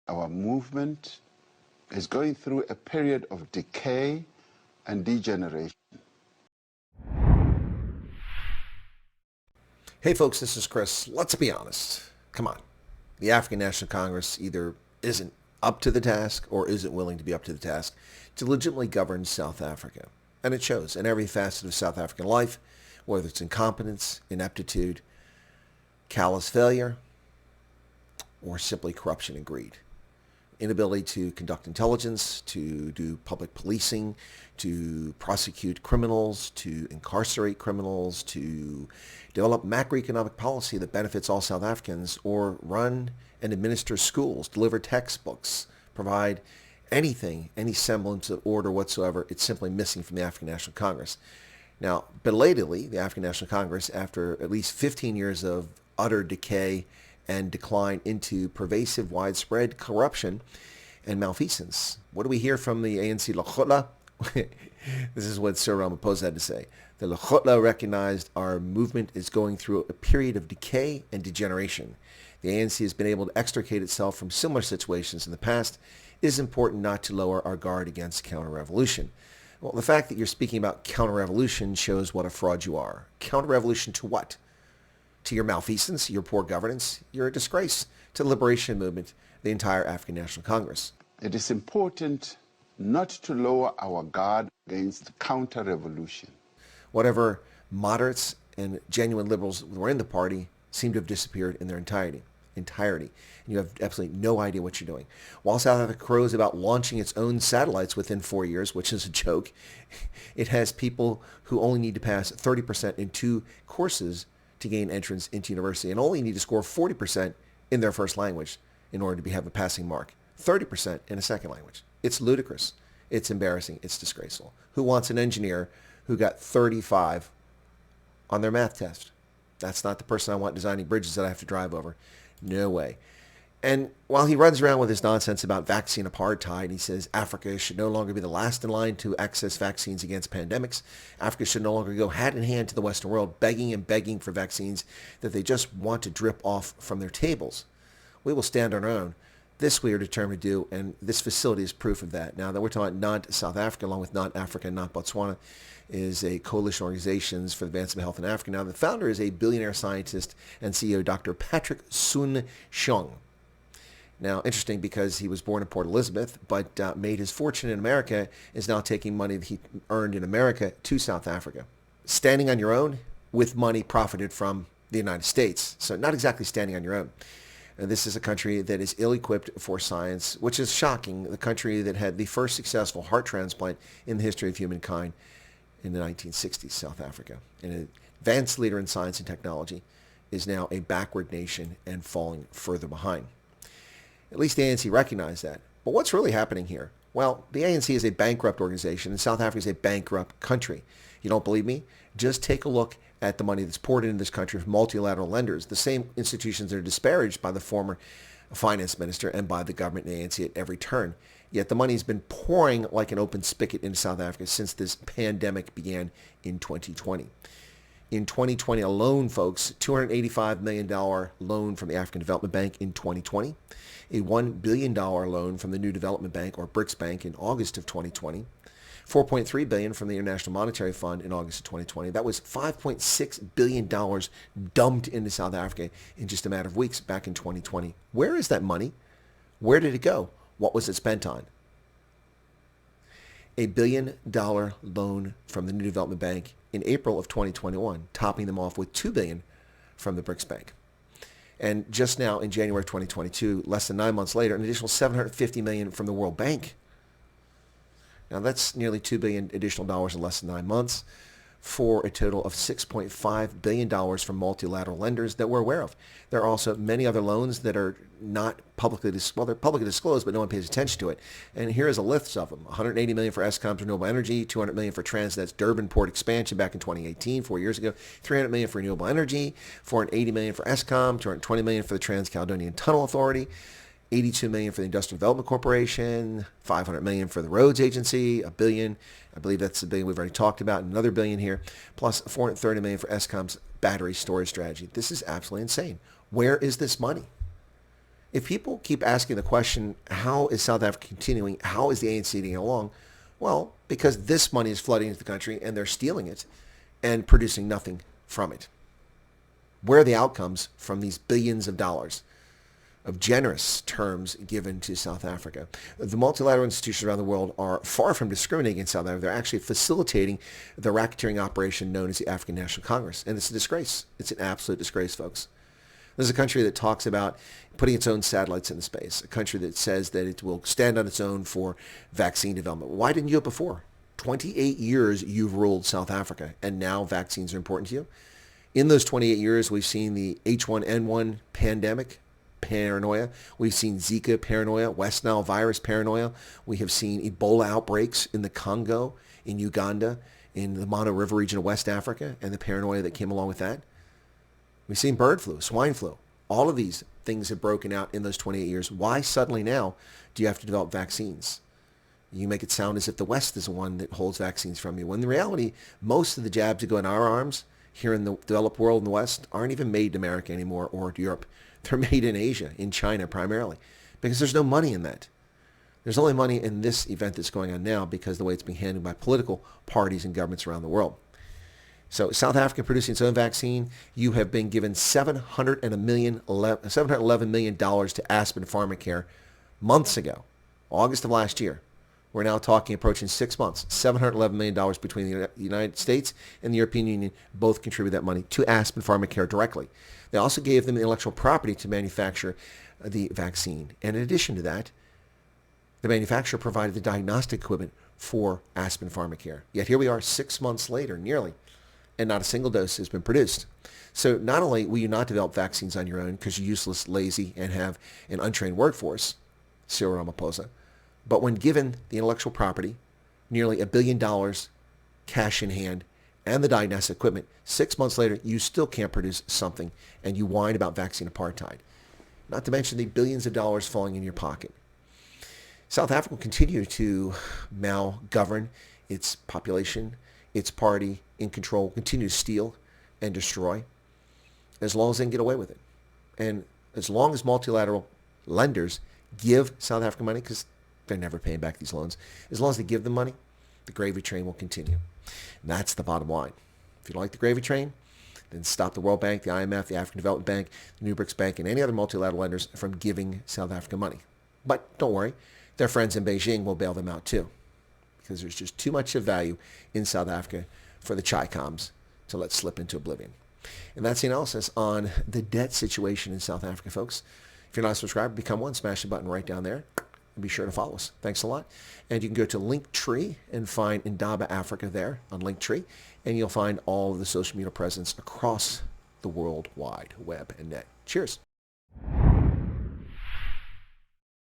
our movement is going through a period of decay and degeneration. Hey folks, this is Chris. Let's be honest. Come on. The African National Congress either isn't up to the task or isn't willing to be up to the task to legitimately govern South Africa. And it shows in every facet of South African life, whether it's incompetence, ineptitude, callous failure, or simply corruption and greed. Inability to conduct intelligence, to do public policing, to prosecute criminals, to incarcerate criminals, to develop macroeconomic policy that benefits all South Africans, or run and administer schools, deliver textbooks, provide anything, any semblance of order whatsoever. It's simply missing from the African National Congress. Now, belatedly, the African National Congress, after at least 15 years of utter decay and decline into pervasive, widespread corruption and malfeasance. What do we hear from the ANC Nicklin? This is what Cyril Ramaphosa had to say. The Nicklin recognized our movement is going through a period of decay and degeneration. The ANC has been able to extricate itself from similar situations in the past. It is important not to lower our guard against counter-revolution. Well, the fact that you're speaking about counter-revolution shows what a fraud you are. Counter-revolution to what? To your malfeasance, your poor governance. You're a disgrace to the liberation movement, the entire African National Congress. It is important not to lower our guard against counter-revolution. Whatever moderates and genuine liberals were in the party seem to have disappeared in their entirety. And you have absolutely no idea what you're doing. While South Africa crows about launching its own satellites within 4 years, which is a joke, it has people who only need to pass 30% in 2 courses to gain entrance into university and only need to score 40% in their first language in order to have a passing mark. 30% in a second language. It's ludicrous. It's embarrassing. It's disgraceful. Who wants an engineer who got 35 on their math test? That's not the person I want designing bridges that I have to drive over. No way. And while he runs around with his nonsense about vaccine apartheid, he says Africa should no longer be the last in line to access vaccines against pandemics. Africa should no longer go hand in hand to the Western world, begging and begging for vaccines that they just want to drip off from their tables. We will stand on our own. This we are determined to do, and this facility is proof of that. Now that we're talking about non-South Africa, along with non-Africa and non-Botswana, is a coalition of organizations for the advancement of health in Africa. Now the founder is a billionaire scientist and CEO, Dr. Patrick Soon-Shiong. Now, interesting because he was born in Port Elizabeth, but made his fortune in America, is now taking money that he earned in America to South Africa. Standing on your own with money profited from the United States. So not exactly standing on your own. This is a country that is ill-equipped for science, which is shocking. The country that had the first successful heart transplant in the history of humankind in the 1960s, South Africa. An advanced leader in science and technology is now a backward nation and falling further behind. At least the ANC recognized that. But what's really happening here? Well, the ANC is a bankrupt organization, and South Africa is a bankrupt country. You don't believe me? Just take a look at the money that's poured into this country from multilateral lenders, the same institutions that are disparaged by the former finance minister and by the government and ANC at every turn. Yet the money has been pouring like an open spigot into South Africa since this pandemic began in 2020. In 2020 alone, folks, $285 million loan from the African Development Bank in 2020, a $1 billion loan from the New Development Bank, or BRICS Bank, in August of 2020, $4.3 billion from the International Monetary Fund in August of 2020. That was $5.6 billion dumped into South Africa in just a matter of weeks back in 2020. Where is that money? Where did it go? What was it spent on? A $1 billion loan from the New Development Bank in April of 2021, topping them off with $2 billion from the BRICS Bank. And just now in January of 2022, less than 9 months later, an additional $750 million from the World Bank. Now that's nearly $2 billion additional dollars in less than 9 months, for a total of $6.5 billion from multilateral lenders that we're aware of. There are also many other loans that are not publicly they're publicly disclosed, but no one pays attention to it. And here is a list of them: $180 million for Eskom's renewable energy, $200 million for Transnet's Durban port expansion back in 2018, 4 years ago, $300 million for renewable energy, $480 million for Eskom, $220 million for the Trans-Caledonian Tunnel Authority, $82 million for the Industrial Development Corporation, $500 million for the Roads Agency, $1 billion. I believe that's the $1 billion we've already talked about, another $1 billion here, plus $430 million for Eskom's battery storage strategy. This is absolutely insane. Where is this money? If people keep asking the question, how is South Africa continuing? How is the ANC getting along? Well, because this money is flooding into the country and they're stealing it and producing nothing from it. Where are the outcomes from these billions of dollars of generous terms given to South Africa? The multilateral institutions around the world are far from discriminating against South Africa. They're actually facilitating the racketeering operation known as the African National Congress. And it's a disgrace. It's an absolute disgrace, folks. This is a country that talks about putting its own satellites into space, a country that says that it will stand on its own for vaccine development. Why didn't you do it before? 28 years you've ruled South Africa, and now vaccines are important to you. In those 28 years, we've seen the H1N1 pandemic paranoia. We've seen Zika paranoia, West Nile virus paranoia. We have seen Ebola outbreaks in the Congo, in Uganda, in the Mono River region of West Africa, and the paranoia that came along with that. We've seen bird flu, swine flu. All of these things have broken out in those 28 years. Why suddenly now do you have to develop vaccines? You make it sound as if the West is the one that holds vaccines from you, when in reality, most of the jabs that go in our arms here in the developed world in the West aren't even made in America anymore or Europe. They're made in Asia, in China primarily, because there's no money in that. There's only money in this event that's going on now because of the way it's being handled by political parties and governments around the world. So South Africa producing its own vaccine, you have been given $711 million to Aspen Pharmacare months ago, August of last year. We're now talking approaching 6 months, $711 million between the United States and the European Union both contribute that money to Aspen Pharmacare directly. They also gave them the intellectual property to manufacture the vaccine. And in addition to that, the manufacturer provided the diagnostic equipment for Aspen Pharmacare. Yet here we are 6 months later, nearly, and not a single dose has been produced. So not only will you not develop vaccines on your own because you're useless, lazy, and have an untrained workforce, Cyril Ramaphosa, but when given the intellectual property, nearly $1 billion cash in hand, and the diagnostic equipment, 6 months later, you still can't produce something, and you whine about vaccine apartheid. Not to mention the billions of dollars falling in your pocket. South Africa will continue to govern its population, its party in control, will continue to steal and destroy as long as they can get away with it. And as long as multilateral lenders give South Africa money, because they're never paying back these loans, as long as they give them money, the gravy train will continue. And that's the bottom line. If you don't like the gravy train, then stop the World Bank, the IMF, the African Development Bank, the New BRICS Bank, and any other multilateral lenders from giving South Africa money. But don't worry, their friends in Beijing will bail them out too, because there's just too much of value in South Africa for the Chi-Coms to let slip into oblivion. And that's the analysis on the debt situation in South Africa, folks. If you're not subscribed, become one. Smash the button right down there. And be sure to follow us. Thanks a lot. And you can go to Linktree and find Indaba Africa there on Linktree. And you'll find all of the social media presence across the World Wide Web and net. Cheers.